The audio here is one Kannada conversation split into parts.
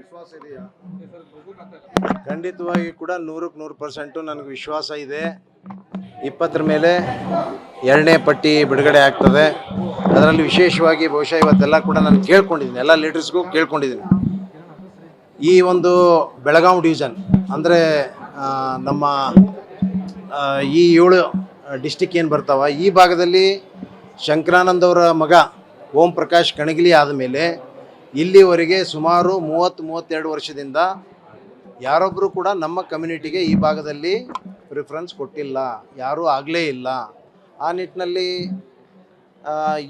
ವಿಶ್ವಾಸ ಇದೆಯಾ? ಖಂಡಿತವಾಗಿ ಕೂಡ 100% ನನಗೆ ವಿಶ್ವಾಸ ಇದೆ. 20 ಮೇಲೆ 2ನೇ ಪಟ್ಟಿ ಬಿಡುಗಡೆ ಆಗ್ತದೆ. ಅದರಲ್ಲಿ ವಿಶೇಷವಾಗಿ ಬಹುಶಃ ಇವತ್ತೆಲ್ಲ ಕೂಡ ನಾನು ಕೇಳ್ಕೊಂಡಿದ್ದೀನಿ, ಎಲ್ಲ ಲೀಡರ್ಸ್ಗೂ ಕೇಳ್ಕೊಂಡಿದ್ದೀನಿ. ಈ ಒಂದು ಬೆಳಗಾವಿ ಡಿವಿಷನ್ ಅಂದರೆ ನಮ್ಮ ಈ 7 ಡಿಸ್ಟಿಕ್ ಏನು ಬರ್ತಾವ, ಈ ಭಾಗದಲ್ಲಿ ಶಂಕರಾನಂದ್ ಅವರ ಮಗ ಓಂ ಪ್ರಕಾಶ್ ಕಣಗಿಲಿ ಆದಮೇಲೆ ಇಲ್ಲಿವರೆಗೆ ಸುಮಾರು 30-32 ವರ್ಷದಿಂದ ಯಾರೊಬ್ಬರು ಕೂಡ ನಮ್ಮ ಕಮ್ಯುನಿಟಿಗೆ ಈ ಭಾಗದಲ್ಲಿ ಪ್ರಿಫರೆನ್ಸ್ ಕೊಟ್ಟಿಲ್ಲ, ಯಾರೂ ಆಗಲೇ ಇಲ್ಲ. ಆ ನಿಟ್ಟಿನಲ್ಲಿ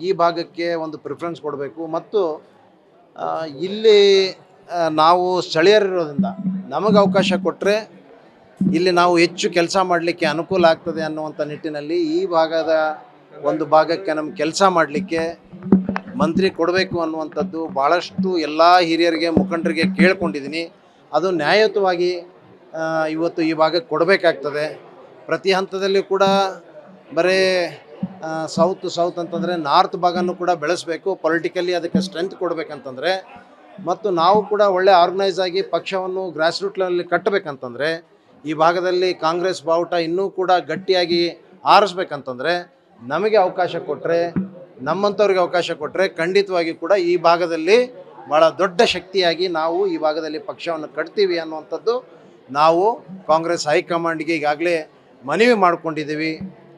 ಈ ಭಾಗಕ್ಕೆ ಒಂದು ಪ್ರಿಫರೆನ್ಸ್ ಕೊಡಬೇಕು. ಮತ್ತು ಇಲ್ಲಿ ನಾವು ಸ್ಥಳೀಯರಿರೋದ್ರಿಂದ ನಮಗೆ ಅವಕಾಶ ಕೊಟ್ಟರೆ ಇಲ್ಲಿ ನಾವು ಹೆಚ್ಚು ಕೆಲಸ ಮಾಡಲಿಕ್ಕೆ ಅನುಕೂಲ ಆಗ್ತದೆ ಅನ್ನುವಂಥ ನಿಟ್ಟಿನಲ್ಲಿ ಈ ಭಾಗದ ಒಂದು ಭಾಗಕ್ಕೆ ನಮ್ಗೆ ಕೆಲಸ ಮಾಡಲಿಕ್ಕೆ ಮಂತ್ರಿ ಕೊಡಬೇಕು ಅನ್ನುವಂಥದ್ದು ಭಾಳಷ್ಟು ಎಲ್ಲ ಹಿರಿಯರಿಗೆ ಮುಖಂಡರಿಗೆ ಕೇಳ್ಕೊಂಡಿದ್ದೀನಿ. ಅದು ನ್ಯಾಯಯುತವಾಗಿ ಇವತ್ತು ಈ ಭಾಗಕ್ಕೆ ಕೊಡಬೇಕಾಗ್ತದೆ. ಪ್ರತಿ ಹಂತದಲ್ಲಿ ಕೂಡ ಬರೀ ಸೌತ್ ಅಂತಂದರೆ ನಾರ್ತ್ ಭಾಗನೂ ಕೂಡ ಬೆಳೆಸಬೇಕು, ಪೊಲಿಟಿಕಲಿ ಅದಕ್ಕೆ ಸ್ಟ್ರೆಂತ್ ಕೊಡಬೇಕಂತಂದರೆ, ಮತ್ತು ನಾವು ಕೂಡ ಒಳ್ಳೆ ಆರ್ಗನೈಸ್ ಆಗಿ ಪಕ್ಷವನ್ನು ಗ್ರಾಸ್ ರೂಟ್ ಲೆವೆಲಲ್ಲಿ ಕಟ್ಟಬೇಕಂತಂದರೆ, ಈ ಭಾಗದಲ್ಲಿ ಕಾಂಗ್ರೆಸ್ ಬಾವುಟ ಇನ್ನೂ ಕೂಡ ಗಟ್ಟಿಯಾಗಿ ಆರಿಸ್ಬೇಕಂತಂದರೆ ನಮಗೆ ಅವಕಾಶ ಕೊಟ್ಟರೆ, ನಮ್ಮಂಥವ್ರಿಗೆ ಅವಕಾಶ ಕೊಟ್ಟರೆ ಖಂಡಿತವಾಗಿ ಕೂಡ ಈ ಭಾಗದಲ್ಲಿ ಭಾಳ ದೊಡ್ಡ ಶಕ್ತಿಯಾಗಿ ನಾವು ಈ ಭಾಗದಲ್ಲಿ ಪಕ್ಷವನ್ನು ಕಟ್ತೀವಿ ಅನ್ನುವಂಥದ್ದು ನಾವು ಕಾಂಗ್ರೆಸ್ ಹೈಕಮಾಂಡ್ಗೆ ಈಗಾಗಲೇ ಮನವಿ ಮಾಡಿಕೊಂಡಿದ್ದೀವಿ.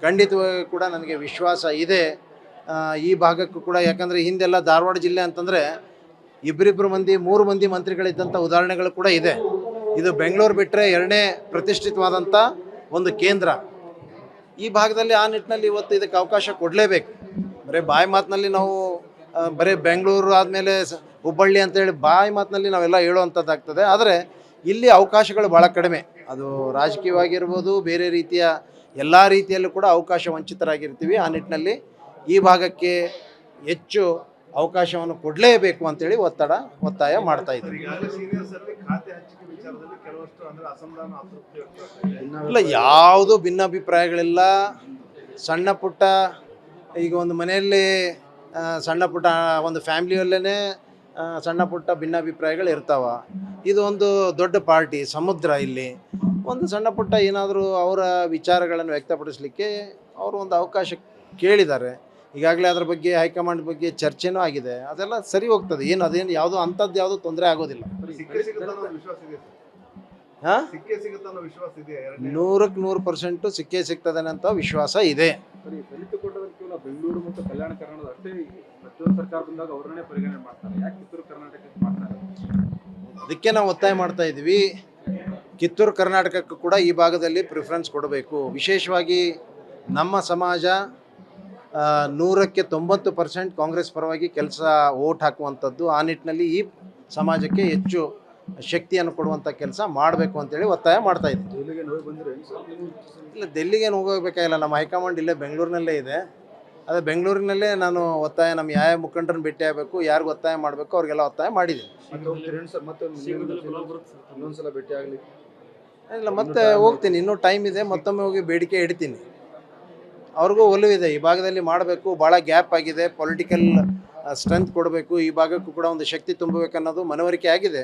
ಖಂಡಿತವಾಗಿ ಕೂಡ ನನಗೆ ವಿಶ್ವಾಸ ಇದೆ ಈ ಭಾಗಕ್ಕೂ ಕೂಡ. ಯಾಕಂದರೆ ಹಿಂದೆಲ್ಲ ಧಾರವಾಡ ಜಿಲ್ಲೆ ಅಂತಂದರೆ 2 ಮಂದಿ 3 ಮಂದಿ ಮಂತ್ರಿಗಳಿದ್ದಂಥ ಉದಾಹರಣೆಗಳು ಕೂಡ ಇದೆ. ಇದು ಬೆಂಗಳೂರು ಬಿಟ್ಟರೆ 2ನೇ ಪ್ರತಿಷ್ಠಿತವಾದಂಥ ಒಂದು ಕೇಂದ್ರ ಈ ಭಾಗದಲ್ಲಿ. ಆ ನಿಟ್ಟಿನಲ್ಲಿ ಇವತ್ತು ಇದಕ್ಕೆ ಅವಕಾಶ ಕೊಡಲೇಬೇಕು. ಬರೀ ಬಾಯಿ ಮಾತಿನಲ್ಲಿ ನಾವು ಬರೀ ಬೆಂಗಳೂರು ಆದಮೇಲೆ ಹುಬ್ಬಳ್ಳಿ ಅಂತೇಳಿ ಬಾಯಿ ಮಾತಿನಲ್ಲಿ ನಾವೆಲ್ಲ ಹೇಳುವಂಥದ್ದಾಗ್ತದೆ. ಆದರೆ ಇಲ್ಲಿ ಅವಕಾಶಗಳು ಭಾಳ ಕಡಿಮೆ. ಅದು ರಾಜಕೀಯವಾಗಿರ್ಬೋದು, ಬೇರೆ ರೀತಿಯ ಎಲ್ಲ ರೀತಿಯಲ್ಲೂ ಕೂಡ ಅವಕಾಶ ವಂಚಿತರಾಗಿರ್ತೀವಿ. ಆ ನಿಟ್ಟಿನಲ್ಲಿ ಈ ಭಾಗಕ್ಕೆ ಹೆಚ್ಚು ಅವಕಾಶವನ್ನು ಕೊಡಲೇಬೇಕು ಅಂತೇಳಿ ಒತ್ತಾಯ ಮಾಡ್ತಾ ಇದ್ದೀವಿ. ಇಲ್ಲ, ಯಾವುದೂ ಭಿನ್ನಾಭಿಪ್ರಾಯಗಳಿಲ್ಲ. ಸಣ್ಣ ಪುಟ್ಟ ಈಗ ಒಂದು ಮನೆಯಲ್ಲಿ ಸಣ್ಣ ಪುಟ್ಟ ಒಂದು ಫ್ಯಾಮ್ಲಿಯಲ್ಲೇ ಸಣ್ಣ ಪುಟ್ಟ ಭಿನ್ನಾಭಿಪ್ರಾಯಗಳು ಇರ್ತಾವ. ಇದು ಒಂದು ದೊಡ್ಡ ಪಾರ್ಟಿ, ಸಮುದ್ರ. ಇಲ್ಲಿ ಒಂದು ಸಣ್ಣ ಪುಟ್ಟ ಏನಾದರೂ ಅವರ ವಿಚಾರಗಳನ್ನು ವ್ಯಕ್ತಪಡಿಸಲಿಕ್ಕೆ ಅವರು ಒಂದು ಅವಕಾಶ ಕೇಳಿದ್ದಾರೆ. ಈಗಾಗಲೇ ಅದ್ರ ಬಗ್ಗೆ ಹೈಕಮಾಂಡ್ ಬಗ್ಗೆ ಚರ್ಚೆನೂ ಆಗಿದೆ. ಅದೆಲ್ಲ ಸರಿ ಹೋಗ್ತದೆ. ಅದೇನು ಯಾವುದೋ ಅಂಥದ್ದು ಯಾವುದೂ ತೊಂದರೆ ಆಗೋದಿಲ್ಲ. 100% ಸಿಕ್ಕೇ ಸಿಗ್ತದೆ ಅಂತ ವಿಶ್ವಾಸ ಇದೆ. ಬೆಂಗಳೂರು ಮತ್ತು ಕಲ್ಯಾಣ ಕರ್ನಾಟಕ ಅಷ್ಟೇ ಪ್ರತಿಯೊಂದು ಸರ್ಕಾರ ಬಂದಾಗ ಅವರನ್ನೇ ಪರಿಗಣನೆ ಮಾಡ್ತಾರೆ, ಯಾಕೆ ಕಿತ್ತೂರು ಕರ್ನಾಟಕಕ್ಕೆ ಮಾಡ್ತಾರೆ? ಅದಕ್ಕೆ ನಾವು ಒತ್ತಾಯ ಮಾಡ್ತಾ ಇದ್ದೀವಿ. ಕಿತ್ತೂರು ಕರ್ನಾಟಕಕ್ಕೂ ಕೂಡ ಈ ಭಾಗದಲ್ಲಿ ಪ್ರಿಫರೆನ್ಸ್ ಕೊಡಬೇಕು. ವಿಶೇಷವಾಗಿ ನಮ್ಮ ಸಮಾಜ 100% ಕಾಂಗ್ರೆಸ್ ಪರವಾಗಿ ಕೆಲಸ ಓಟ್ ಹಾಕುವಂಥದ್ದು. ಆ ನಿಟ್ಟಿನಲ್ಲಿ ಈ ಸಮಾಜಕ್ಕೆ ಹೆಚ್ಚು ಶಕ್ತಿಯನ್ನು ಕೊಡುವಂಥ ಕೆಲಸ ಮಾಡಬೇಕು ಅಂತೇಳಿ ಒತ್ತಾಯ ಮಾಡ್ತಾ ಇದ್ದೀವಿ. ಇಲ್ಲ, ಡೆಲ್ಲಿಗೇನು ಹೋಗಬೇಕಾಗಿಲ್ಲ. ನಮ್ಮ ಹೈಕಮಾಂಡ್ ಇಲ್ಲೇ ಬೆಂಗಳೂರಿನಲ್ಲೇ ಇದೆ. ಅದೇ ಬೆಂಗಳೂರಿನಲ್ಲೇ ನಾನು ಒತ್ತಾಯ ನಮ್ಮ ಯಾವ ಮುಖಂಡರನ್ನ ಭೇಟಿ ಆಗಬೇಕು, ಯಾರಿಗೂ ಒತ್ತಾಯ ಮಾಡಬೇಕು ಅವ್ರಿಗೆಲ್ಲ ಒತ್ತಾಯ ಮಾಡಿದ್ದೀನಿ. ಇಲ್ಲ, ಮತ್ತೆ ಹೋಗ್ತೀನಿ, ಇನ್ನೂ ಟೈಮ್ ಇದೆ. ಮತ್ತೊಮ್ಮೆ ಹೋಗಿ ಬೇಡಿಕೆ ಇಡ್ತೀನಿ. ಅವ್ರಿಗೂ ಒಲವಿದೆ, ಈ ಭಾಗದಲ್ಲಿ ಮಾಡಬೇಕು, ಭಾಳ ಗ್ಯಾಪ್ ಆಗಿದೆ, ಪೊಲಿಟಿಕಲ್ ಸ್ಟ್ರೆಂತ್ ಕೊಡಬೇಕು, ಈ ಭಾಗಕ್ಕೂ ಕೂಡ ಒಂದು ಶಕ್ತಿ ತುಂಬಬೇಕನ್ನೋದು ಮನವರಿಕೆ ಆಗಿದೆ.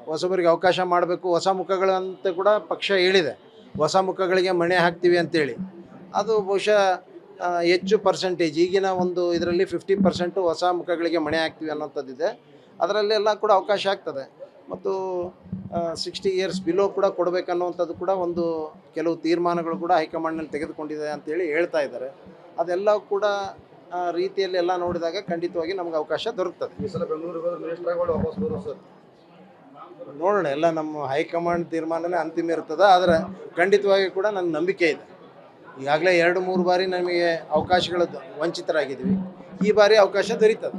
ಹೊಸಬರಿಗೆ ಅವಕಾಶ ಮಾಡಬೇಕು, ಹೊಸ ಮುಖಗಳಂತ ಕೂಡ ಪಕ್ಷ ಹೇಳಿದೆ. ಹೊಸ ಮುಖಗಳಿಗೆ ಮಣೆ ಹಾಕ್ತೀವಿ ಅಂತೇಳಿ. ಅದು ಬಹುಶಃ ಹೆಚ್ಚು ಪರ್ಸೆಂಟೇಜ್ ಈಗಿನ ಒಂದು ಇದರಲ್ಲಿ 50% ಹೊಸ ಮುಖಗಳಿಗೆ ಮಣೆ ಹಾಕ್ತೀವಿ ಅನ್ನೋಂಥದ್ದಿದೆ. ಅದರಲ್ಲೆಲ್ಲ ಕೂಡ ಅವಕಾಶ ಆಗ್ತದೆ. ಮತ್ತು 60 ಇಯರ್ಸ್ ಬಿಲೋ ಕೂಡ ಕೊಡಬೇಕನ್ನುವಂಥದ್ದು ಕೂಡ ಒಂದು ಕೆಲವು ತೀರ್ಮಾನಗಳು ಕೂಡ ಹೈಕಮಾಂಡ್ನಲ್ಲಿ ತೆಗೆದುಕೊಂಡಿದೆ ಅಂತೇಳಿ ಹೇಳ್ತಾ ಇದ್ದಾರೆ. ಅದೆಲ್ಲ ಕೂಡ ರೀತಿಯಲ್ಲಿ ಎಲ್ಲ ನೋಡಿದಾಗ ಖಂಡಿತವಾಗಿ ನಮ್ಗೆ ಅವಕಾಶ ದೊರಕ್ತದೆ. ಈ ಸಲ ಬೆಂಗಳೂರಿಗೆ ಮಿನಿಸ್ಟರ್ಗಳು ವಾಪಸ್ ಬರೋದು ಸರ್, ನೋಡೋಣ. ಎಲ್ಲ ನಮ್ಮ ಹೈಕಮಾಂಡ್ ತೀರ್ಮಾನನೇ ಅಂತಿಮ ಇರ್ತದೆ. ಆದರೆ ಖಂಡಿತವಾಗಿ ಕೂಡ ನನ್ನ ನಂಬಿಕೆ ಇದೆ. ಈಗಾಗಲೇ 2-3 ಬಾರಿ ನಮಗೆ ಅವಕಾಶಗಳು ವಂಚಿತರಾಗಿದ್ದೀವಿ. ಈ ಬಾರಿ ಅವಕಾಶ ದೊರೀತದೆ.